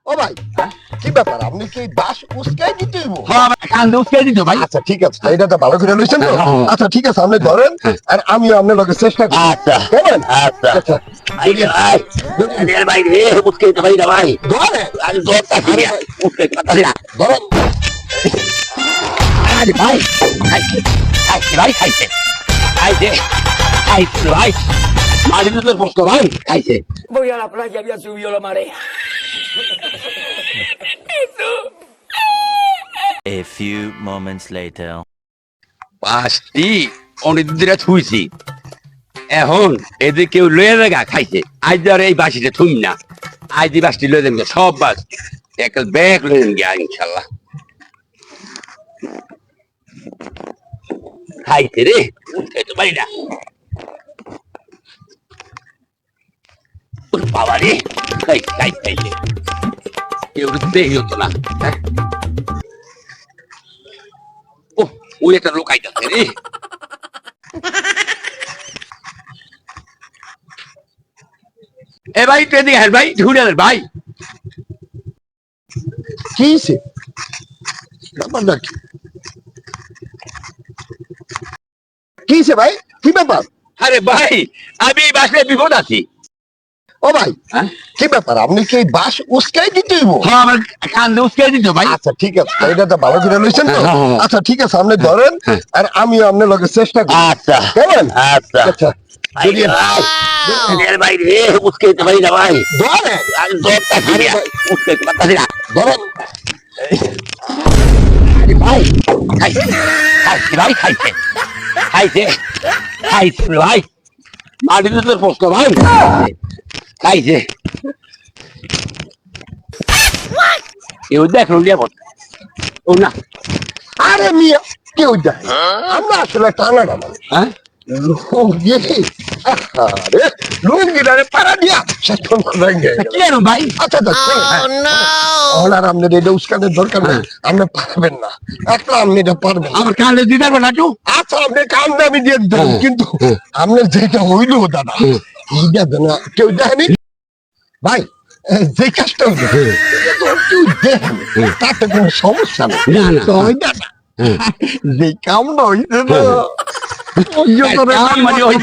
ও ভাই, কি ব্যাপার? আপনি কি বাস উস্কাই দিতে হইব? হ্যাঁ আমার কান্দে উস্কাই দিত ভাই। আচ্ছা ঠিক আছে, এটা তো ভালো করে লইছেন তো। হ্যাঁ। আচ্ছা ঠিক আছে, আপনি ধরেন আর আমিও আপনার লগে চেষ্টা করি। আচ্ছা কেমন? আচ্ছা আচ্ছা ভাই রে ভাই আরে ভাই রে উস্কাই দিতে ভাই রে ভাই ধরেন, আরে জোরটা আরে দিয়া ভাই, উস্কাই দিতে পারি না ধরেন। আরে ভাই খাইছে খাইছে ভাই খাইছে খাইছে খাইছে ভাই মারিতে তো প্রশ্ন ভাই খাইছে Voy a la playa, había subido la marea. A few moments later. পাঁচটি অনেক দিনে থুইছি এখন এদের কেউ লয়ে জায়গা খাইছে আজ আর এই বাসিতে থুই না আজ এই বাসটি লয়ে দেন সব বাস এক ব্যাগ লয়ে দেন গিয়া ইনশাল্লাহ খাইছে রে উঠতে তো পারি না ওরে বাবা রে খাইছে কেউ দেখি হতো না হ্যাঁ? ও ওই একটা লোক আইতাছে রে এ ভাই তুই এদিকে ভাই ঝুড়ে ভাই কি হইছে? ব্যাপারটা কি? কি হইছে ভাই? কি ব্যাপার? আরে ভাই আমি এই বাসে বিপদ আছি ও ভাই, হ্যাঁ? কি ব্যাপার? আপনি কি বাস উস্কাই দিতে হইব? হ্যাঁ আমার কান্দে উস্কে দিত ভাই আচ্ছা ঠিক আছে, এটা তো ভালো করে লইছেন তো। হ্যাঁ। আচ্ছা ঠিক আছে, আপনি ধরেন আর আমিও আপনার লগে চেষ্টা করি। আচ্ছা কেমন? আচ্ছা আচ্ছা ভাই রে ভাই আরে ভাই রে উস্কে দিতে ভাই না ভাই ধরেন, আরে জোরটা আরে দিয়া ভাই, উস্কে দিতে পারতাছি না ধরেন। আরে ভাই খাইছে খাইছে ভাই খাইছে খাইছে খাইছে ভাই মাটিতে তোর প্রশ্ন ভাই খাইছে কেউ দেখলো নিয়ে বল ও না আরে মিয়া, কেউ যায় আমরা আসলে টানাটা মানুষ। হ্যাঁ লুঙ্গি, আরে লুঙ্গিটারে পাড়া দিয়া সেক্ষণ ভেঙে গেল। কি জানো ভাই আচ্ছা ওনার আপনার এটা উস্কানের দরকার নেই, আপনি পারবেন না, একলা আপনি এটা পারবেন না। আমার কানে দিতে পারবে না একটু আচ্ছা আপনি কান দাবি দিয়ে দেন, কিন্তু আপনার যেটা হইলো দাদা এইটা যেন কেউ দেখেনি ভাই। যে কাজটা হইলো এটা তো কেউ দেখেনি, তাতে কোনো সমস্যা নেই। না, না। তো ওই দাদা যে কামটা হইছে না, ওই জন্য মানে ওই